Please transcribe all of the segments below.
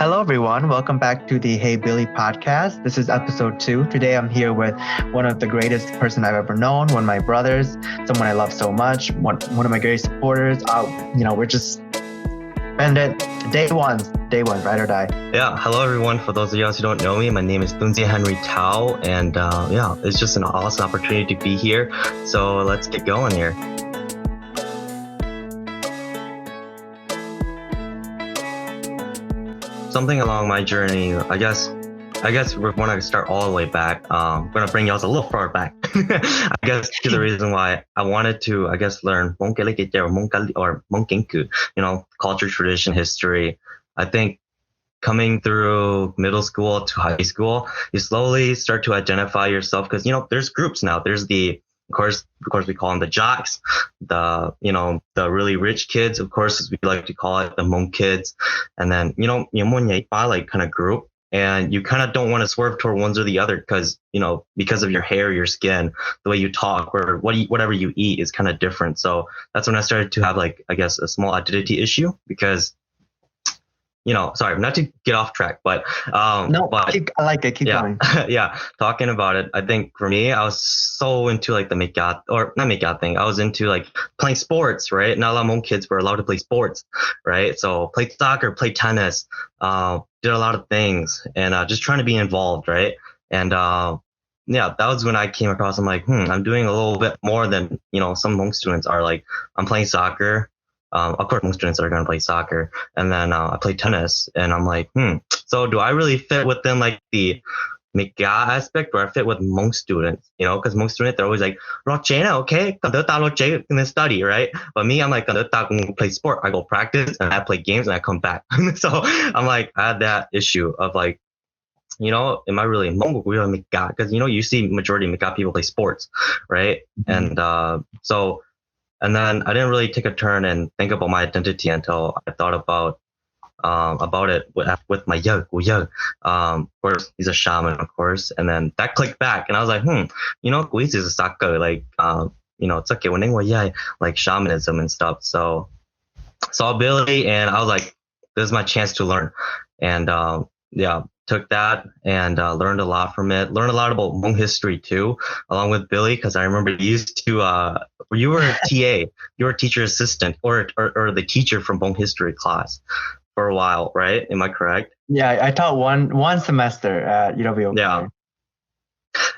Hello, everyone. Welcome back to the Hey Billy podcast. This is episode 2. Today, I'm here with one of the greatest person I've ever known, one of my brothers, someone I love so much, one of my greatest supporters. We're just spend it day one, ride or die. Yeah, hello everyone. For those of you who don't know me, my name is Tunzi Henry Tao, and it's just an awesome opportunity to be here. So let's get going here. Something along my journey, I guess we're going to start all the way back. I'm going to bring y'all a little far back. I guess to the reason why I wanted to, learn Mongkinku, culture, tradition, history. I think coming through middle school to high school, you slowly start to identify yourself because, there's groups now. There's of course, we call them the jocks, the really rich kids, of course, as we like to call it, the Hmong kids. And then, like kind of group. And you kind of don't want to swerve toward one or the other because of your hair, your skin, the way you talk, or whatever you eat is kind of different. So that's when I started to have a small identity issue because, sorry, not to get off track, but I like it. Keep going. Yeah, talking about it. I think for me, I was so into the not mekat thing. I was into playing sports, right? Not a lot of Hmong kids were allowed to play sports, right? So played soccer, played tennis, did a lot of things, and just trying to be involved, right? And that was when I came across. I'm like, I'm doing a little bit more than some Hmong students are. I'm playing soccer. Of course, most students are going to play soccer, and then I play tennis, and I'm like, so do I really fit within the Mika aspect, or I fit with Hmong students? Because Hmong students, they're always like, okay, gonna study, right? But me, I'm like, gonna play sport. I go practice, and I play games, and I come back. So I'm like, I had that issue of am I really Hmong or Mika? Because you see majority of Mika people play sports, right? Mm-hmm. And then I didn't really take a turn and think about my identity until I thought about it with my Hwj. Of course, he's a shaman, of course. And then that clicked back, and I was like, Hwj is a saka, it's okay, like shamanism and stuff. So saw ability, and I was like, this is my chance to learn. And took that and learned a lot from it. Learned a lot about Hmong history too, along with Billy, because I remember you used to you were a TA, you were a teacher assistant or the teacher from Hmong history class for a while, right? Am I correct? Yeah, I taught one semester at UW.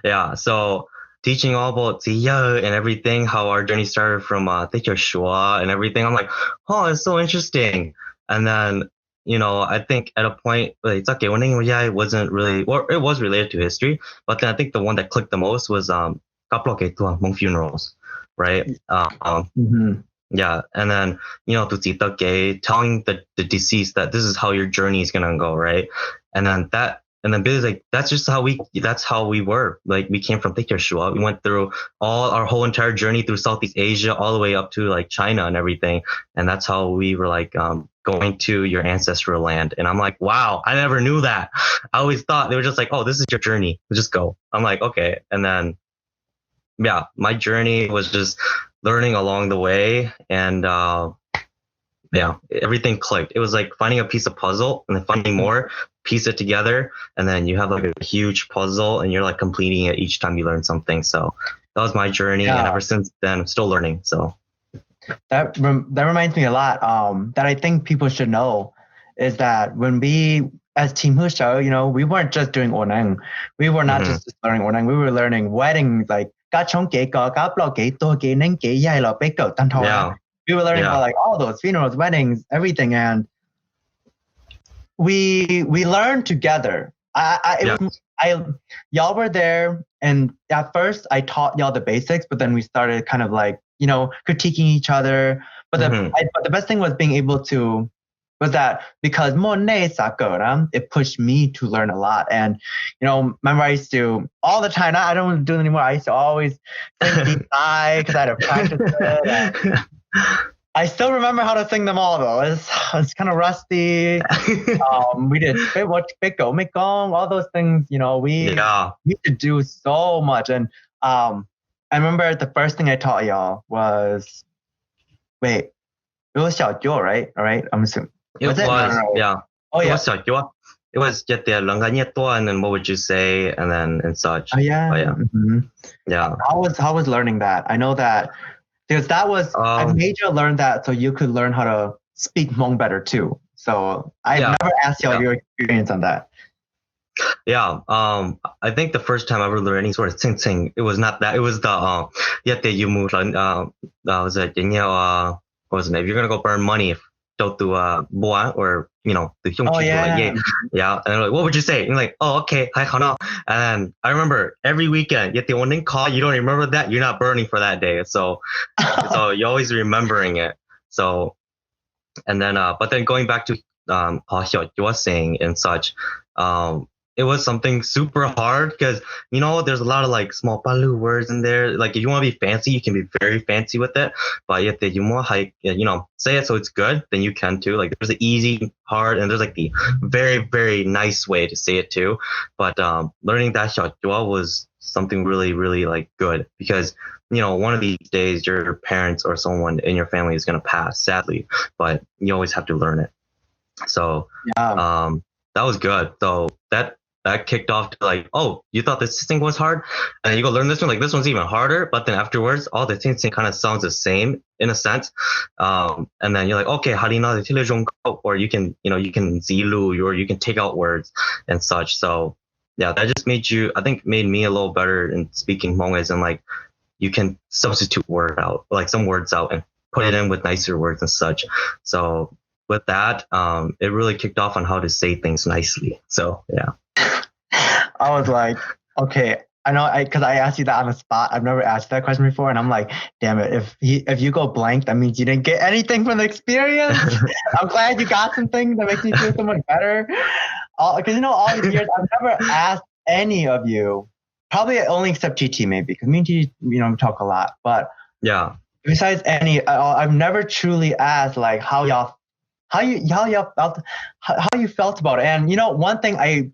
Yeah. So teaching all about Txiv and everything, how our journey started from Hwj Sawv and everything. I'm like, oh, it's so interesting. And then I think at a point, it's okay, when it wasn't really, or it was related to history, but then I think the one that clicked the most was Hmong funerals, right? Yeah, and then telling the deceased that this is how your journey is gonna go, right? And then Billy's like, that's how we were. We came from Hwj Sawv. We went through our whole entire journey through Southeast Asia, all the way up to China and everything. And that's how we were going to your ancestral land. And I'm like, wow, I never knew that. I always thought they were just like, oh, this is your journey, just go. I'm like, okay. And then, my journey was just learning along the way. And everything clicked. It was like finding a piece of puzzle and then finding more, piece it together, and then you have a huge puzzle, and you're completing it each time you learn something. So that was my journey, and ever since then, I'm still learning. So that reminds me a lot. That I think people should know is that when we, as Team Hwj Sawv, we weren't just doing Onang. We were not just learning Onang. We were learning weddings, we were learning about all those funerals, weddings, everything, and we learned together. Y'all were there, and at first I taught y'all the basics, but then we started kind of critiquing each other. But the best thing was that because it pushed me to learn a lot. And remember, I used to all the time. I don't do it anymore. I used to always sing deep dive because I had to practice it. I still remember how to sing them all though. It's kind of rusty. We did Biko, Mekong, all those things. We used to do so much. And I remember the first thing I taught y'all was it was Xiao, right? All right, I'm assuming. It was, yeah. Oh yeah. It was it was get the langañeto, and then what would you say, and then and such. Oh yeah. But yeah. Mm-hmm. Yeah. How was learning that? I know that because that was I made you learn that so you could learn how to speak Hmong better too. So I've never asked you your experience on that. Yeah. I think the first time I ever learned any sort of tsing, it was not that. It was the yet you move was it what was it? If you're gonna go burn money, if don't do boa or the hyung Oh yeah. like yeah. And like, what would you say? And you're like, oh okay, hi hana. And I remember every weekend, yet the one call, you don't remember that, you're not burning for that day. So you're always remembering it. So and then but then going back to Hwj was saying and such, it was something super hard because there's a lot of like small palu words in there. Like if you want to be fancy, you can be very fancy with it. But if you want to say it so it's good, then you can too. Like there's the easy, hard, and there's like the very very nice way to say it too. But learning that Hwj was something really really like good because one of these days your parents or someone in your family is gonna pass, sadly. But you always have to learn it. So that was good. So that kicked off to like, oh, you thought this thing was hard, and then you go learn this one. Like this one's even harder. But then afterwards, all the things kind of sounds the same in a sense. And then you're like, okay, how do you know the or you can you can zilu or you can take out words and such. So yeah, that just made me a little better in speaking Hmong, as in like you can substitute some words out and put it in with nicer words and such. So with that, it really kicked off on how to say things nicely. So yeah. I was like, okay, I know, because I asked you that on the spot. I've never asked that question before, and I'm like, damn it, if you go blank, that means you didn't get anything from the experience. I'm glad you got something that makes me feel so much better. Because all these years, I've never asked any of you, probably only except GT maybe, because me and GT, we talk a lot. But yeah, besides any, I've never truly asked like how you felt about it. And one thing I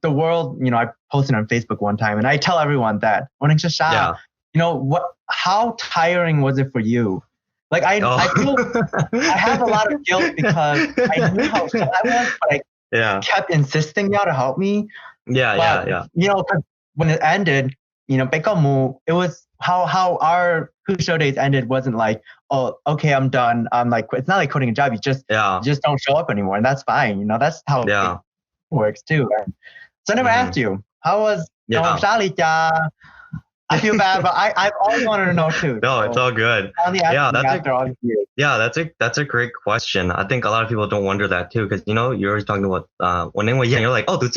posted on Facebook one time, and I tell everyone that how tiring was it for you? Like I feel I have a lot of guilt because I knew how sad I was, but I kept insisting y'all to help me. Yeah. Cause when it ended, Bekomu, it was how our show days ended wasn't like, oh, okay, I'm done. I'm like, it's not like quitting a job. You just don't show up anymore, and that's fine. That's how it works too. And so I never asked you how was I feel bad, but I've always wanted to know too. No, it's all good. That's a great question. I think a lot of people don't wonder that too, because you're always talking about when you're like, oh, du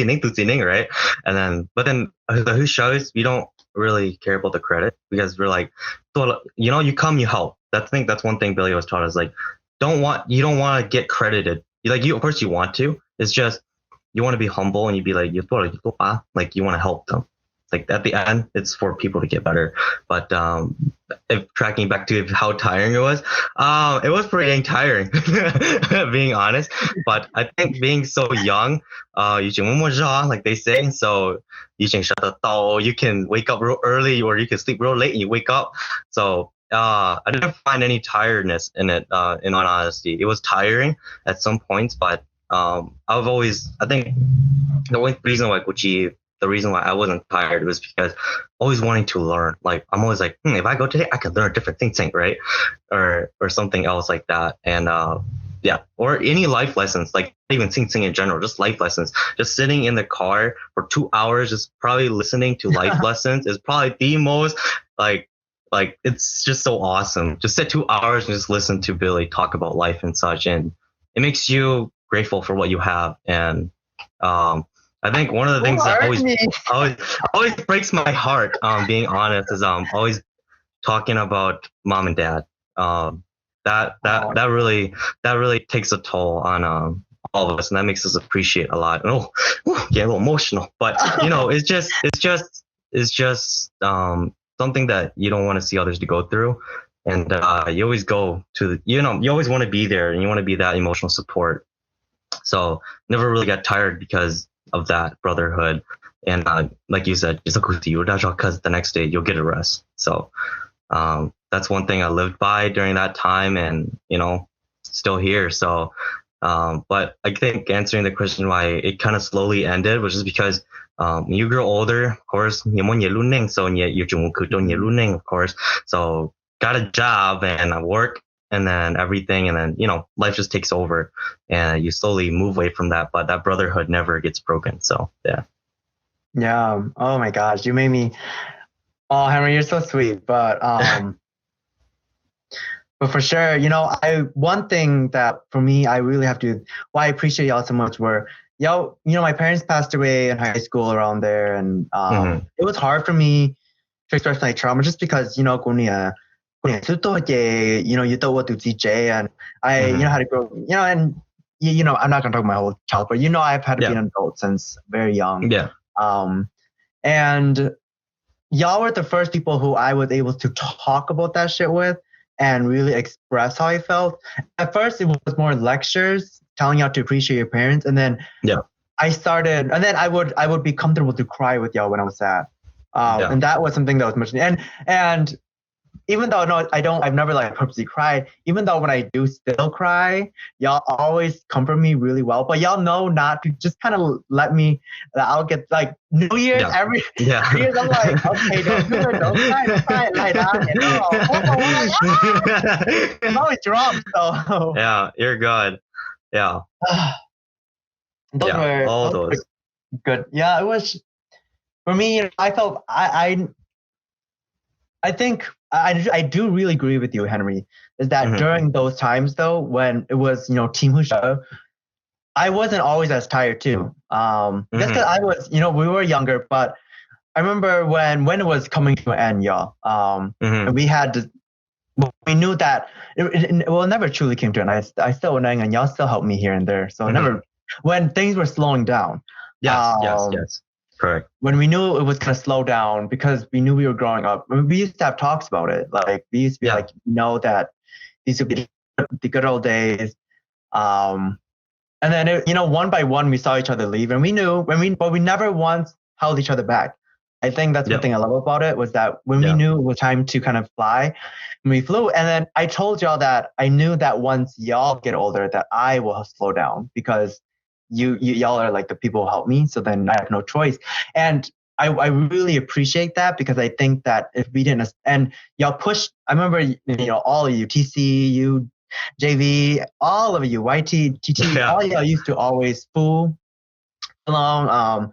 right? And then the who shows you don't really care about the credit because we're like, you come, you help. That's one thing Billy always taught us. Like, you don't want to get credited. Of course you want to. It's just you want to be humble and you be like, like you want to help them. Like at the end, it's for people to get better. But if tracking back to how tiring it was pretty dang tiring, being honest. But I think being so young, like they say, so you can wake up real early or you can sleep real late and you wake up. So I didn't find any tiredness in it. In all honesty, it was tiring at some points, but I think the only reason why the reason why I wasn't tired was because always wanting to learn. Like I'm always like, if I go today, I can learn a different thing, right? Or something else like that. And or any life lessons, like even sing in general, just life lessons. Just sitting in the car for 2 hours, just probably listening to life lessons is probably the most like it's just so awesome. Just sit 2 hours and just listen to Billy talk about life and such, and it makes you grateful for what you have. And I think one of the things that always breaks my heart, being honest, is always talking about mom and dad. That really takes a toll on all of us, and that makes us appreciate a lot. Oh, get a little emotional, but it's just something that you don't want to see others to go through, and you always go to you always want to be there, and you want to be that emotional support. So never really got tired because of that brotherhood. And like you said, because the next day you'll get a rest. So that's one thing I lived by during that time, and still here. So But I think answering the question why it kind of slowly ended was just because when you grow older, of course, so of course. So got a job and I work and then everything, and then life just takes over and you slowly move away from that. But that brotherhood never gets broken. So yeah. Yeah. Oh my gosh, you made me. Oh, Henry, you're so sweet. But for sure, one thing that for me, I really have to, why I appreciate y'all so much were, my parents passed away in high school around there, and it was hard for me to express my trauma just because, you thought what to DJ, and I, had to grow, and I'm not gonna talk my whole childhood, but I've had to be an adult since very young. Yeah. And y'all were the first people who I was able to talk about that shit with and really express how I felt. At first, it was more lectures telling you how to appreciate your parents, and then I started, and then I would be comfortable to cry with y'all when I was sad, and that was something that was much. And even though I've never like purposely cried. Even though when I do still cry, y'all always comfort me really well. But y'all know not to just kind of let me. I'll get like New Year's every years. I'm like, okay, don't cry like that. I'm always drunk, so. Yeah, you're good. Yeah. Those were good. Yeah, it was for me. I felt I think I do really agree with you, Henry, is that during those times though, when it was, Team Hwj Sawv, I wasn't always as tired too. Just because I was, we were younger, but I remember when it was coming to an end, y'all, and we knew that it never truly came to an end. I still went and y'all still helped me here and there. So never, when things were slowing down. Yes. Correct. When we knew it was going to slow down because we knew we were growing up, we used to have talks about it. Like we used to be like, that these would be the good old days. And then, one by one, we saw each other leave, and we knew but we never once held each other back. I think that's one thing I love about it was that when we knew it was time to kind of fly, we flew. And then I told y'all that I knew that once y'all get older, that I will slow down because y'all are like the people who help me. So then I have no choice. And I really appreciate that because I think that if we didn't, and y'all pushed, I remember, all of you, TC, you, JV, all of you, YT, TT, all y'all used to always fool along.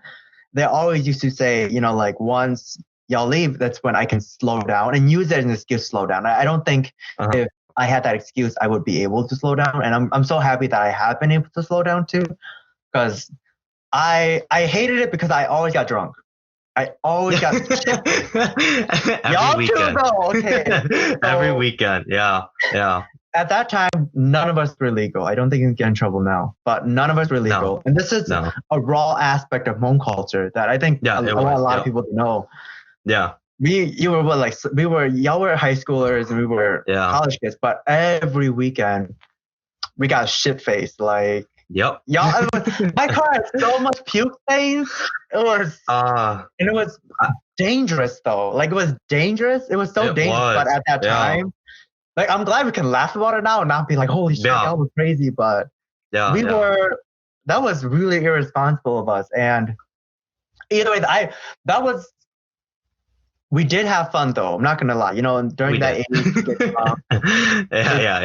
They always used to say, like once y'all leave, that's when I can slow down and use it as an excuse to slow down. I don't think if I had that excuse, I would be able to slow down. And I'm so happy that I have been able to slow down too. Because I hated it because I always got drunk. I always got Every weekend. Okay. Every weekend. Yeah. At that time, none of us were legal. I don't think you can get in trouble now, but none of us were legal. No. And this is a raw aspect of Hmong culture that I think I want a lot of people to know. Yeah. Y'all were high schoolers and we were college kids, but every weekend we got shit-faced. Like, yep. Y'all, my car had so much puke stains. It was, and it was dangerous though. Like it was dangerous. It was so dangerous, but at that time, like I'm glad we can laugh about it now and not be like, holy shit, that was crazy. But that was really irresponsible of us. And either way, we did have fun though. I'm not gonna lie. During that age,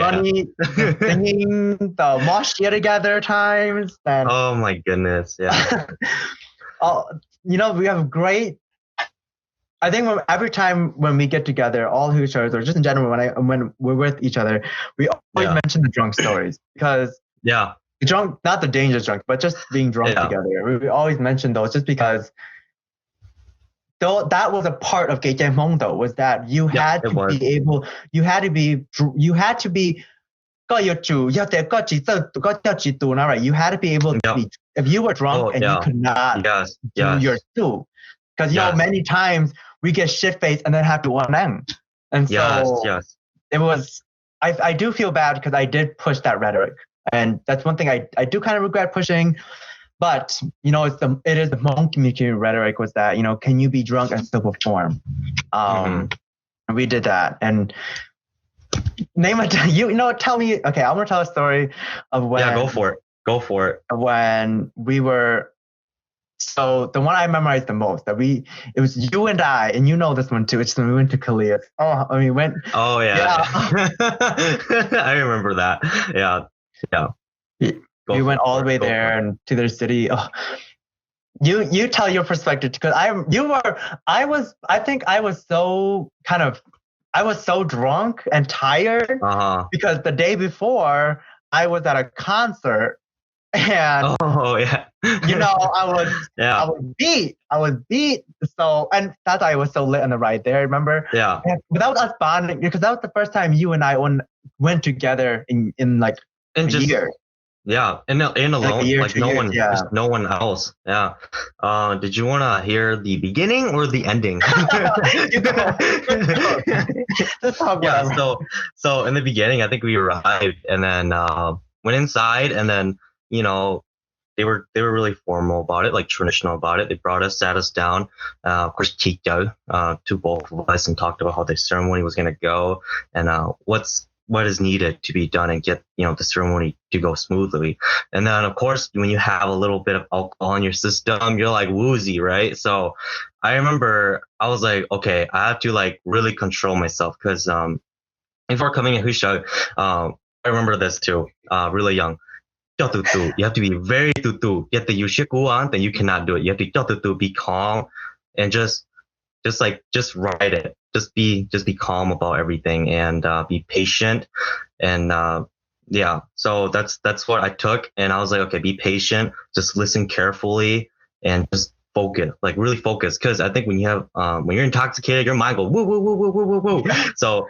funny singing the mosh year together times. And, oh my goodness, yeah. We have great. I think every time when we get together, all Hwj Sawvs, or just in general, when we're with each other, we always mention the drunk stories because drunk, not the dangerous drunk, but just being drunk together. We always mention those just because. Though that was a part of Gay Hmong though, was that you had to be able, you had to be, you had to be right? You had to be able to be, if you were drunk and you could not do your two. Because many times we get shit-faced and then have to one end. And so it was, I do feel bad because I did push that rhetoric. And that's one thing I do kind of regret pushing. But, it is the Hmong community rhetoric was that, can you be drunk and still perform? And we did that. And Name it. Tell me. Okay, I'm gonna tell a story of when. Yeah, go for it. When we were. So the one I memorized the most it was you and I, and you know this one too. It's when we went to Kalia. We went. Oh yeah. I remember that. Yeah. We went all the way there and to their city. Oh, you tell your perspective because I think I was so drunk and tired because the day before I was at a concert and I was beat. So, and that's why I was so lit on the ride there, remember? Yeah. And without us bonding, because that was the first time you and I went together in like a year. Yeah, and alone, like no one, there's no one else. Yeah. Did you want to hear the beginning or the ending? So in the beginning, I think we arrived and then went inside, and then they were really formal about it, like traditional about it. They sat us down, of course, Txiv, to both of us, and talked about how the ceremony was going to go and what is needed to be done and get the ceremony to go smoothly. And then of course when you have a little bit of alcohol in your system, you're like woozy, right? So I remember I was like, okay, I have to like really control myself because before coming in Hwj, I remember this too, really young. You have to be very tutu. You have to use shikuan, then you cannot do it. You have to be calm and just write it. Just be calm about everything and be patient. And so that's what I took. And I was like, okay, be patient, just listen carefully and just focus, like really focus. Cause I think when you have, when you're intoxicated, your mind goes, woo, woo, woo, woo, woo, woo, woo. So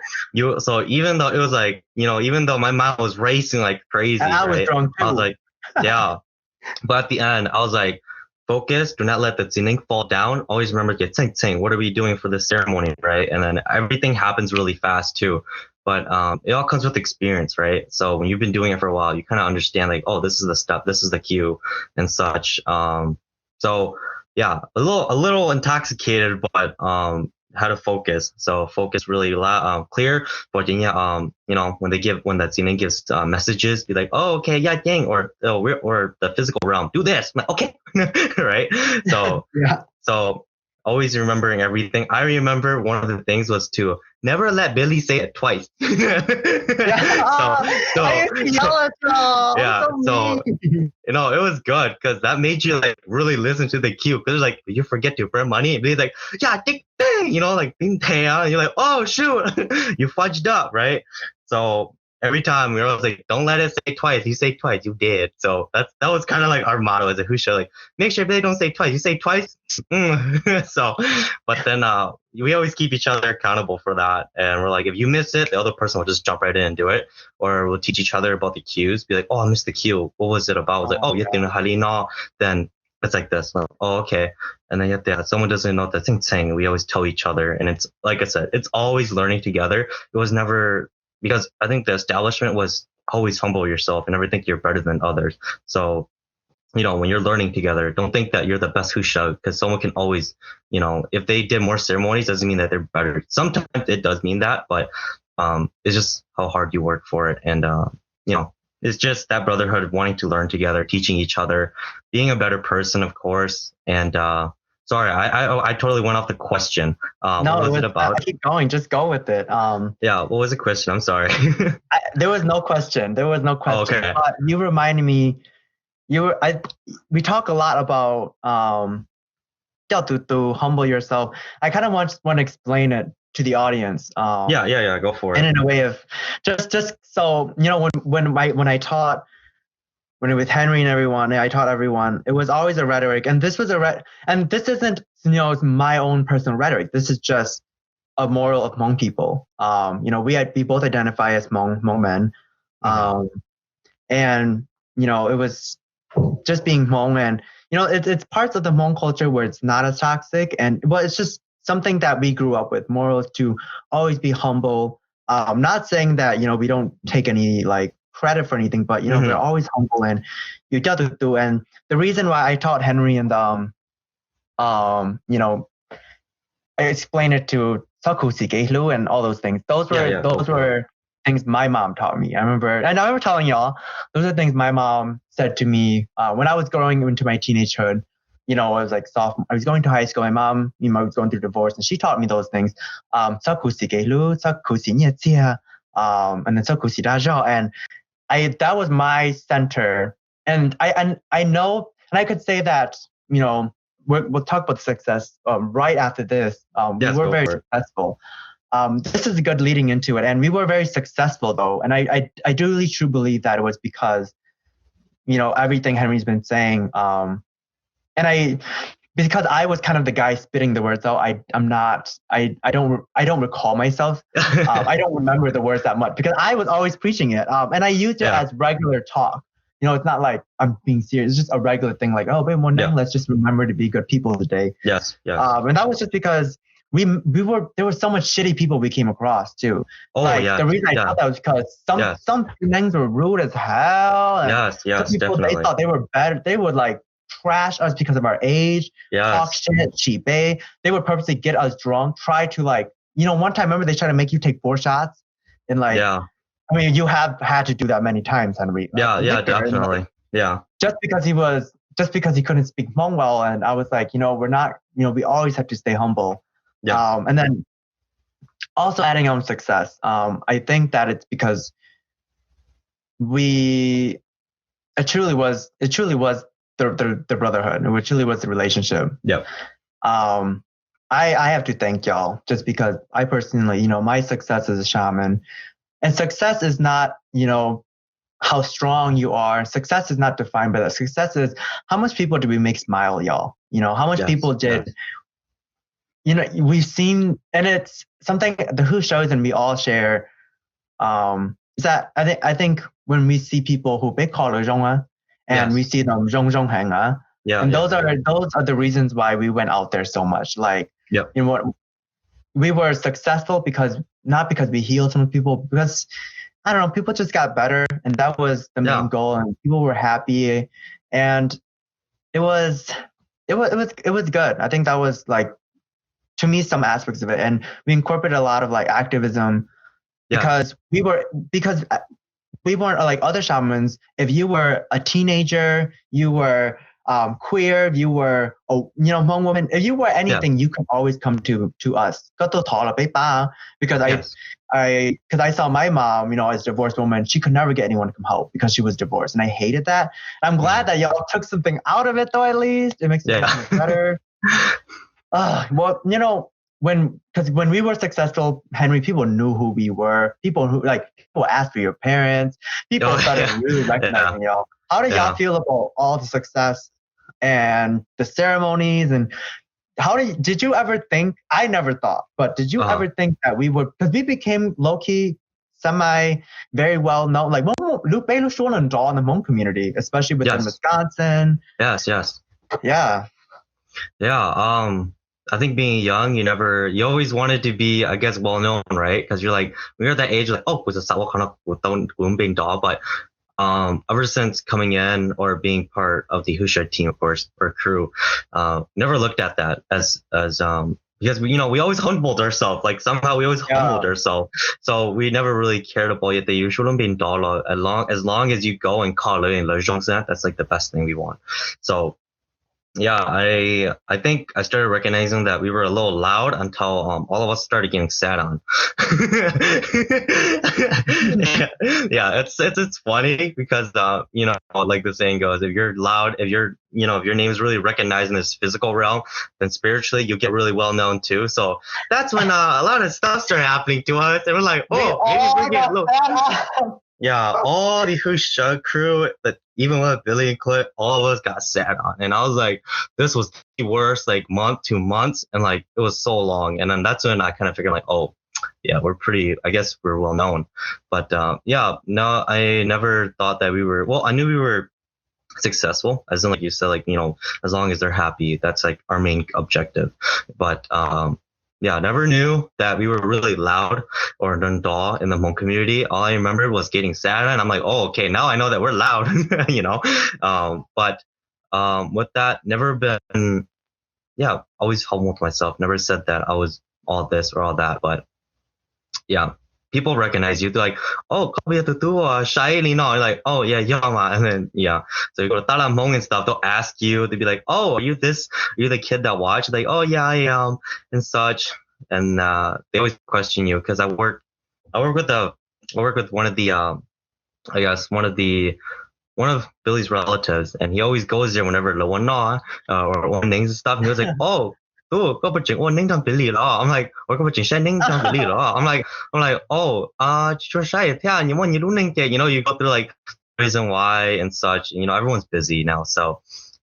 even though it was like, even though my mind was racing like crazy, and I was drunk too. I was like, yeah. But at the end, I was like, focus, do not let the zining fall down. Always remember, get tsing, what are we doing for this ceremony, right? And then everything happens really fast too. But it all comes with experience, right? So when you've been doing it for a while, you kind of understand like, oh, this is the stuff, this is the cue and such. So yeah, a little intoxicated, but how to focus. So focus really clear. But when the zining gives messages, be like, oh, okay, yeah, dang, or the physical realm, do this. I'm like, okay, right? So So always remembering everything. I remember one of the things was to never let Billy say it twice. So it was good because that made you like really listen to the cue. Because like you forget to burn money, and Billy's like, yeah, ding, like ding, and you're like, oh shoot, you fudged up, right? So every time we were always like, don't let it say twice. You say twice, you did. So that was kind of like our motto as a Hwj, like make sure they don't say twice. You say twice. So, but then we always keep each other accountable for that. And we're like, if you miss it, the other person will just jump right in and do it. Or we'll teach each other about the cues. Be like, oh, I missed the cue. What was it about? I was like, oh, you have to know halina. Then it's like this. Like, oh, okay. And then someone doesn't know the thing. We always tell each other. And it's like I said, it's always learning together. It was never, because I think the establishment was always humble yourself and never think you're better than others. So, when you're learning together, don't think that you're the best Hwj, because someone can always, if they did more ceremonies, doesn't mean that they're better. Sometimes it does mean that, but it's just how hard you work for it. And, it's just that brotherhood of wanting to learn together, teaching each other, being a better person, of course. And sorry, I totally went off the question. No, what was it about? Keep going. Just go with it. Yeah, what was the question? I'm sorry. There was no question. Oh, okay. But you reminded me. We talk a lot about to humble yourself. I kind of want to explain it to the audience. Yeah, go for it. And in a way of just so when I taught. When it was Henry and everyone, I taught everyone, it was always a rhetoric. And this was and this isn't, my own personal rhetoric. This is just a moral of Hmong people. We both identify as Hmong men. And, it was just being Hmong, and, it's parts of the Hmong culture where it's not as toxic, but it's just something that we grew up with, morals to always be humble. I'm not saying that, we don't take any like credit for anything, but we're always humble, and you got to do. And the reason why I taught Henry and I explained it to Saku Sikehlu and all those things. Those were things my mom taught me. I remember telling y'all, those are things my mom said to me when I was growing into my teenagehood. You know, I was like sophomore. I was going to high school. My mom, was going through divorce, and she taught me those things. And then and that was my center. And I know, and I could say that, we'll talk about success right after this. We were very successful. This is good leading into it, and we were very successful though. And I do really truly believe that it was because, everything Henry's been saying. Because I was kind of the guy spitting the words out. I don't recall myself. I don't remember the words that much because I was always preaching it. And I used it as regular talk. It's not like I'm being serious. It's just a regular thing like, oh, wait, let's just remember to be good people today. Yes. And that was just because there were so much shitty people we came across too. The reason I thought that was because some things were rude as hell. And some people, definitely. They thought they were better. They would like trash us because of our age, talk shit, cheap. They would purposely get us drunk, try to one time, remember they tried to make you take 4 shots and I mean, you have had to do that many times, Henry. Definitely. Just because he couldn't speak Hmong well, and I was like, we're not, we always have to stay humble. And then also adding on success. I think that it's because it truly was the brotherhood. It truly was the relationship. Yep. I have to thank y'all just because I personally, my success as a shaman, and success is not, how strong you are. Success is not defined by that. Success is how much people do we make smile, y'all? How much people did, we've seen, and it's something the Hwj shows and we all share, is that I think when we see people who big call and we see them zhong hang, and those are the reasons why we went out there so much. Like, what we were successful not because we healed some people, because I don't know, people just got better, and that was the main goal, and people were happy, and it was good. I think that was to me some aspects of it, and we incorporated a lot of activism because we weren't like other shamans. If you were a teenager, you were queer, if you were Hmong woman, if you were anything, you can always come to us. Because I saw my mom, as a divorced woman, she could never get anyone to come help because she was divorced, and I hated that. I'm glad that y'all took something out of it though. At least it makes it much better. Well, when we were successful, Henry, people knew who we were. People asked for your parents. People started really recognizing y'all. How did y'all feel about all the success and the ceremonies? And did you ever think? I never thought, but did you ever think that we would? Because we became low key, very well known, like in the Hmong community, especially within Wisconsin. Yes. Yeah. I think being young, you always wanted to be, I guess, well known, right? Because you're like, when you're at that age, like, oh, was a sawa kind of being dog, but ever since coming in or being part of the Hwj team, of course, or crew, never looked at that as because we always humbled ourselves. Like somehow we always humbled ourselves. So we never really cared about it. You shouldn't be dollar as long as you go and call it in that's like the best thing we want. So I think I started recognizing that we were a little loud until all of us started getting sat on. It's funny because like the saying goes, if you're loud, if your name is really recognized in this physical realm, then spiritually you get really well known too. So that's when a lot of stuff started happening to us, and we're like, oh, maybe we get a little. Yeah, all the Hwj crew, that even with Billy and Clint, all of us got sat on, and I was like, this was the worst, month, 2 months, and it was so long, and then that's when I kind of figured oh, yeah, I guess we're well known, but no, I never thought that we were. Well, I knew we were successful, as in like you said, as long as they're happy, that's our main objective, but never knew that we were really loud or dundal in the Hmong community. All I remember was getting sad, and I'm like, oh, okay, now I know that we're loud, But with that, never been, always humbled myself. Never said that I was all this or all that, but people recognize you. They're like, oh, copy the tu shy no. You're like, oh yeah, ma. And then yeah. So you go to Talamong and stuff, they'll ask you, they'll be like, oh, are you this? Are you the kid that watched? Like, oh yeah, I am, and such. And they always question you because I work with one of the I guess one of Billy's relatives, and he always goes there whenever the one or one names and stuff. And he was like, oh. Có một chuyện ôn ninh Billy đó. I'm like, có một chuyện sai ninh Billy đó. I'm like, oh, cho sai thế you want you do ninh you know, you go through like reason why and such. You know, everyone's busy now, so.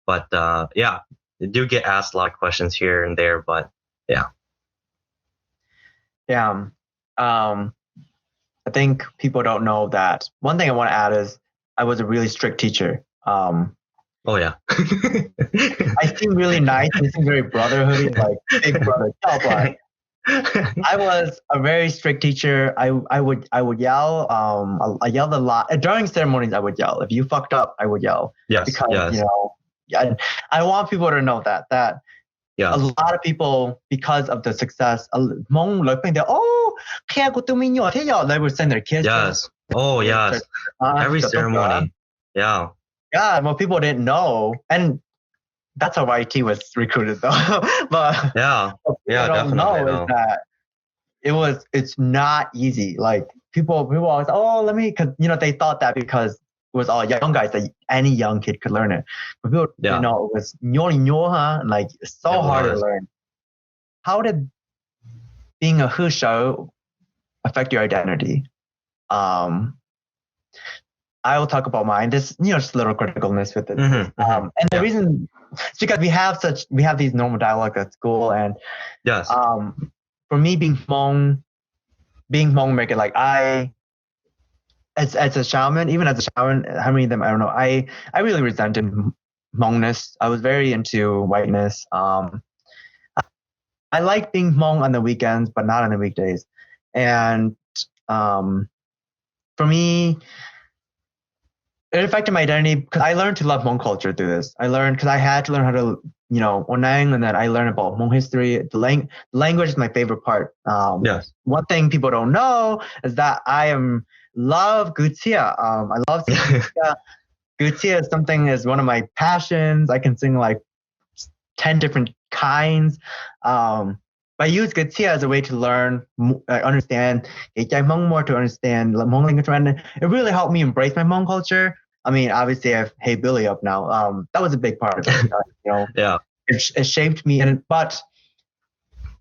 But yeah, you do get asked a lot of questions here and there, but yeah. Yeah. I think people don't know that. One thing I want to add is I was a really strict teacher. Oh yeah. I seem really nice. I seem very brotherhoody, like big brother. I was a very strict teacher. I would yell. I yelled a lot during ceremonies. I would yell. If you fucked up, I would yell. Yes. Because yes. you know, I want people to know that yeah. A lot of people, because of the success, oh, they would send their kids. Yes. Oh yes. Every ceremony. Yeah. Yeah, well, people didn't know, and that's how YT was recruited, though. But yeah, don't know is that it's not easy. Like people always, oh, because you know they thought that because it was all young guys that any young kid could learn it, but people didn't know it was and like it's so hard to learn. How did being a Hwj affect your identity? I will talk about mine. This, you know, just a little criticalness with it. And the reason is because we have these normal dialogues at school, and yes. For me being Hmong, make it like as a shaman, even as a shaman, how many of them I don't know. I really resented Hmongness. I was very into whiteness. I like being Hmong on the weekends, but not on the weekdays. And for me, it affected my identity because I learned to love Hmong culture through this. I learned because I had to learn how to, you know, Onang, and then I learned about Hmong history. The language is my favorite part. Yes. One thing people don't know is that I love Gutia. I love Gutia. Gutia is one of my passions. I can sing like 10 different kinds. I use Gutia as a way to learn, understand Hmong more, to understand Hmong language. And it really helped me embrace my Hmong culture. I mean, obviously I have Hey Billy up now. That was a big part of it. You know, yeah. It shaped me, but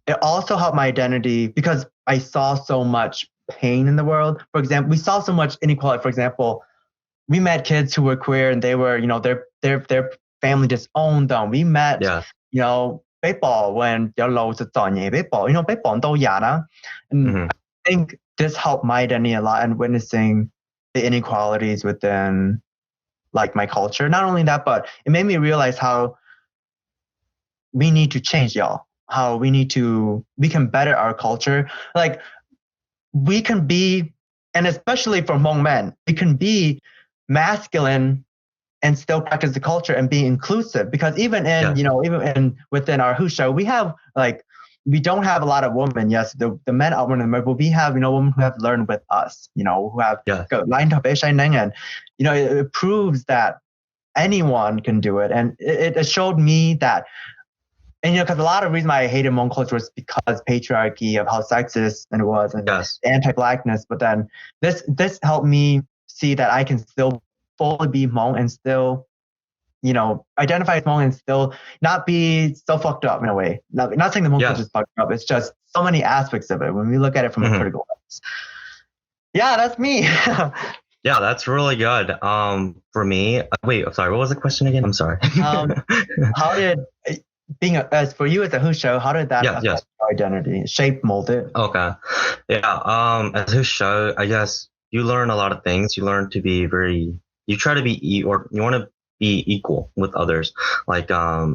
it also helped my identity because I saw so much pain in the world. For example, we saw so much inequality. For example, we met kids who were queer and they were, you know, their family disowned them. We met, you know, baseball when you know, baseball and I think this helped my identity a lot, and witnessing the inequalities within like my culture. Not only that, but it made me realize how we need to change, y'all. How we can better our culture. Like we can be, and especially for Hmong men, we can be masculine and still practice the culture and be inclusive. Because even in, you know, within our Hwj, we have like, we don't have a lot of women. Yes, the men are women, but we have, you know, women who have learned with us, you know, who have lined up, and, you know, it proves that anyone can do it. And it showed me that, and, you know, because a lot of reason why I hated Hmong culture was because patriarchy, of how sexist it was, and anti-blackness. But then this helped me see that I can still fully be Hmong and still, you know, identify as Hmong and still not be so fucked up in a way. Not saying the Hmong culture is fucked up. It's just so many aspects of it when we look at it from a critical lens. Yeah, that's me. Yeah, that's really good. For me, wait, I'm sorry. What was the question again? I'm sorry. How did as for you as a Hwj, how did that affect your identity, shape, mold it? Okay. Yeah. As Hwj, I guess you learn a lot of things. You learn to be you try to be, or you want to be equal with others. Like, I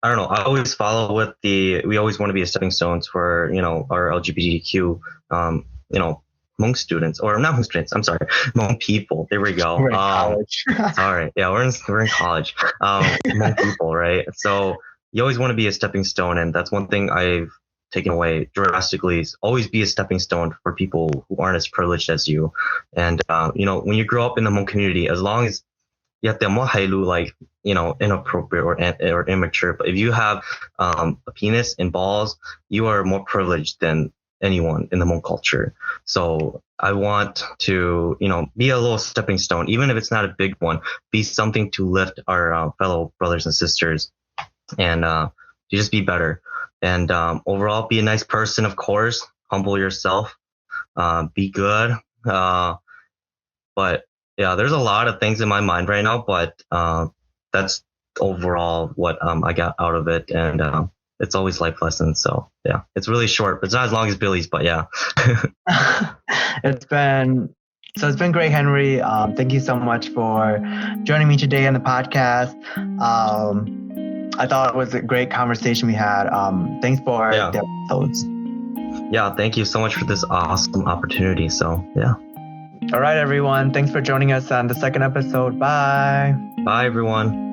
don't know. I always follow with we always want to be a stepping stones for, you know, our LGBTQ, you know, Hmong students, or not Hmong students, I'm sorry, Hmong people. There we go. We're in college. Sorry. Yeah, we're in college. Hmong people, right? So you always want to be a stepping stone. And that's one thing I've taken away drastically. Always be a stepping stone for people who aren't as privileged as you. And when you grow up in the Hmong community, as long as you have like inappropriate or immature, but if you have a penis and balls, you are more privileged than anyone in the Hmong culture. So I want to be a little stepping stone, even if it's not a big one, be something to lift our fellow brothers and sisters, and to just be better, and overall be a nice person, of course, humble yourself, be good, but yeah, there's a lot of things in my mind right now, but that's overall what I got out of it. And it's always life lessons. So yeah, it's really short, but it's not as long as Billy's, but yeah. It's been great, Henry. Thank you so much for joining me today on the podcast. I thought it was a great conversation we had. Thanks for the episodes. Yeah, thank you so much for this awesome opportunity. So yeah. All right, everyone. Thanks for joining us on the second episode. Bye. Bye, everyone.